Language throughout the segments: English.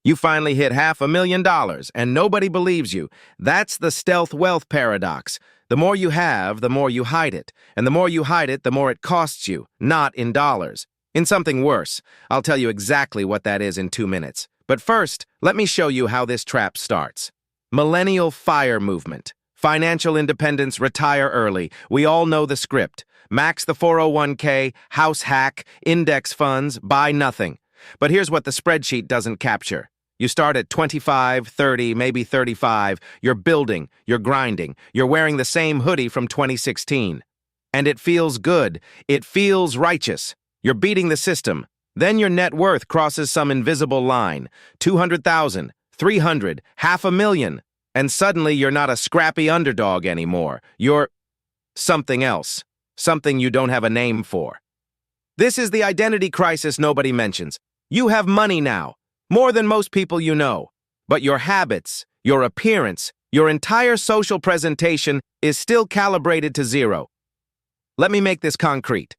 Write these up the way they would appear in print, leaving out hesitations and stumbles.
You finally hit $500,000, and nobody believes you. That's the stealth wealth paradox. The more you have, the more you hide it. And the more you hide it, the more it costs you, not in dollars. In something worse. I'll tell you exactly what that is in 2 minutes. But first, let me show you how this trap starts. Millennial FIRE movement. Financial independence, retire early. We all know the script. Max the 401k, house hack, index funds, buy nothing. But here's what the spreadsheet doesn't capture. You start at 25, 30, maybe 35. You're building, you're grinding, you're wearing the same hoodie from 2016. And it feels good. It feels righteous. You're beating the system. Then your net worth crosses some invisible line. 200,000, 300, 500,000. And suddenly you're not a scrappy underdog anymore. You're something else. Something you don't have a name for. This is the identity crisis nobody mentions. You have money now, more than most people you know. But your habits, your appearance, your entire social presentation is still calibrated to zero. Let me make this concrete.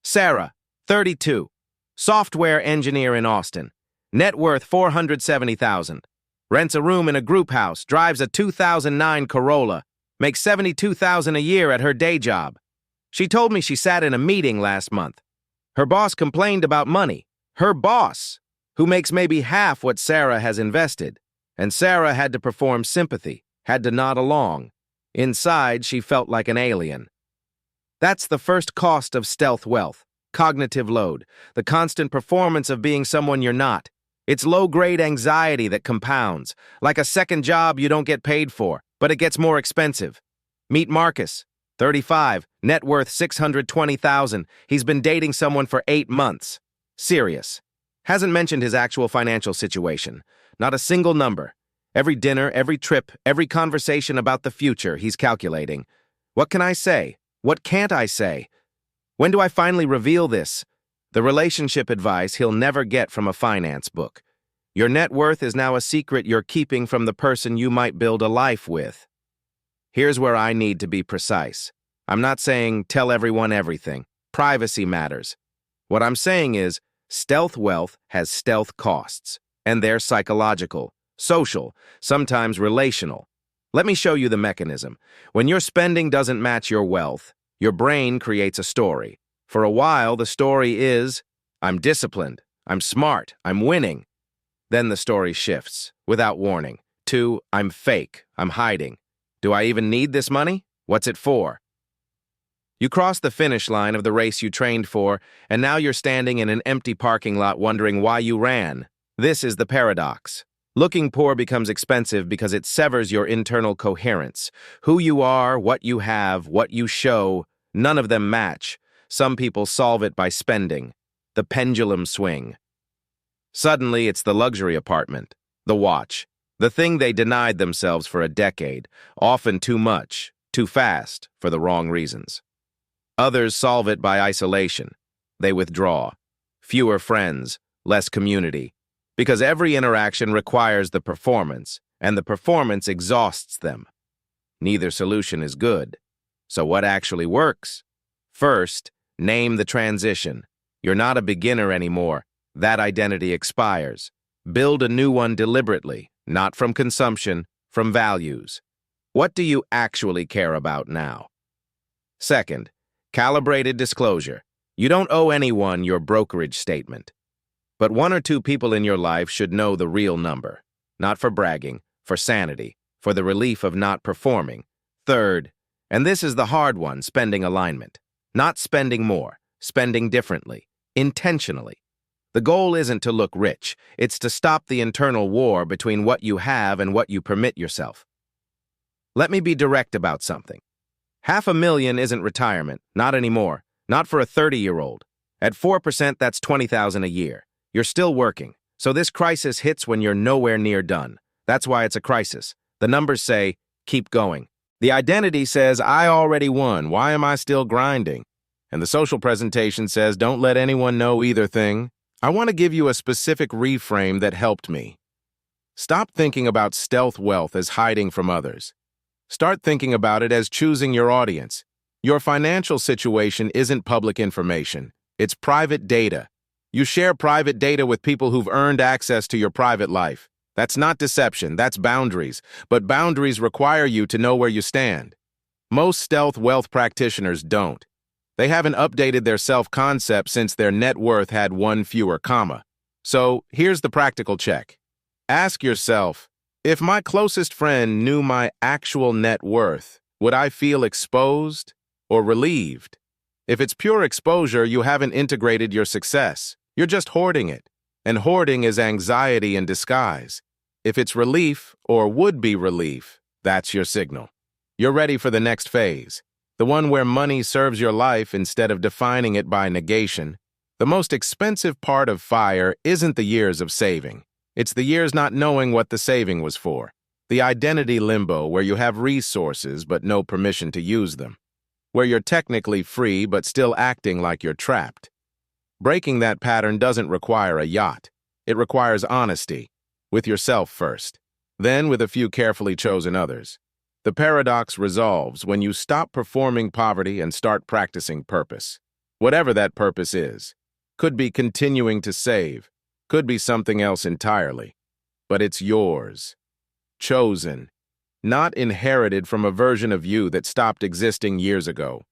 Sarah, 32, software engineer in Austin, net worth $470,000, rents a room in a group house, drives a 2009 Corolla, makes $72,000 a year at her day job. She told me she sat in a meeting last month. Her boss complained about money. Her boss, who makes maybe half what Sarah has invested. And Sarah had to perform sympathy, had to nod along. Inside, she felt like an alien. That's the first cost of stealth wealth, cognitive load, the constant performance of being someone you're not. It's low-grade anxiety that compounds, like a second job you don't get paid for, but it gets more expensive. Meet Marcus, 35, net worth $620,000. He's been dating someone for 8 months. Serious. Hasn't mentioned his actual financial situation. Not a single number. Every dinner, every trip, every conversation about the future, he's calculating. What can I say? What can't I say? When do I finally reveal this? The relationship advice he'll never get from a finance book. Your net worth is now a secret you're keeping from the person you might build a life with. Here's where I need to be precise. I'm not saying tell everyone everything. Privacy matters. What I'm saying is, stealth wealth has stealth costs, and they're psychological, social, sometimes relational. Let me show you the mechanism. When your spending doesn't match your wealth, your brain creates a story. For a while, the story is, I'm disciplined, I'm smart, I'm winning. Then the story shifts, without warning, to, I'm fake, I'm hiding. Do I even need this money? What's it for? You cross the finish line of the race you trained for, and now you're standing in an empty parking lot wondering why you ran. This is the paradox. Looking poor becomes expensive because it severs your internal coherence. Who you are, what you have, what you show, none of them match. Some people solve it by spending. The pendulum swing. Suddenly, it's the luxury apartment, the watch, the thing they denied themselves for a decade, often too much, too fast, for the wrong reasons. Others solve it by isolation. They withdraw. Fewer friends, less community. Because every interaction requires the performance, and the performance exhausts them. Neither solution is good. So what actually works? First, name the transition. You're not a beginner anymore. That identity expires. Build a new one deliberately, not from consumption, from values. What do you actually care about now? Second, calibrated disclosure. You don't owe anyone your brokerage statement. But 1 or 2 people in your life should know the real number. Not for bragging, for sanity, for the relief of not performing. Third, and this is the hard one, spending alignment. Not spending more, spending differently, intentionally. The goal isn't to look rich. It's to stop the internal war between what you have and what you permit yourself. Let me be direct about something. $500,000 isn't retirement, not anymore, not for a 30-year-old. At 4%, that's $20,000 a year. You're still working, so this crisis hits when you're nowhere near done. That's why it's a crisis. The numbers say, keep going. The identity says, I already won, why am I still grinding? And the social presentation says, don't let anyone know either thing. I want to give you a specific reframe that helped me. Stop thinking about stealth wealth as hiding from others. Start thinking about it as choosing your audience. Your financial situation isn't public information. It's private data. You share private data with people who've earned access to your private life. That's not deception, that's boundaries. But boundaries require you to know where you stand. Most stealth wealth practitioners don't. They haven't updated their self-concept since their net worth had one fewer comma. So here's the practical check. Ask yourself, if my closest friend knew my actual net worth, would I feel exposed or relieved? If it's pure exposure, you haven't integrated your success. You're just hoarding it. And hoarding is anxiety in disguise. If it's relief or would-be relief, that's your signal. You're ready for the next phase, the one where money serves your life instead of defining it by negation. The most expensive part of FIRE isn't the years of saving. It's the years not knowing what the saving was for. The identity limbo where you have resources but no permission to use them. Where you're technically free but still acting like you're trapped. Breaking that pattern doesn't require a yacht. It requires honesty, with yourself first, then with a few carefully chosen others. The paradox resolves when you stop performing poverty and start practicing purpose. Whatever that purpose is. Could be continuing to save, could be something else entirely. But it's yours. Chosen. Not inherited from a version of you that stopped existing years ago.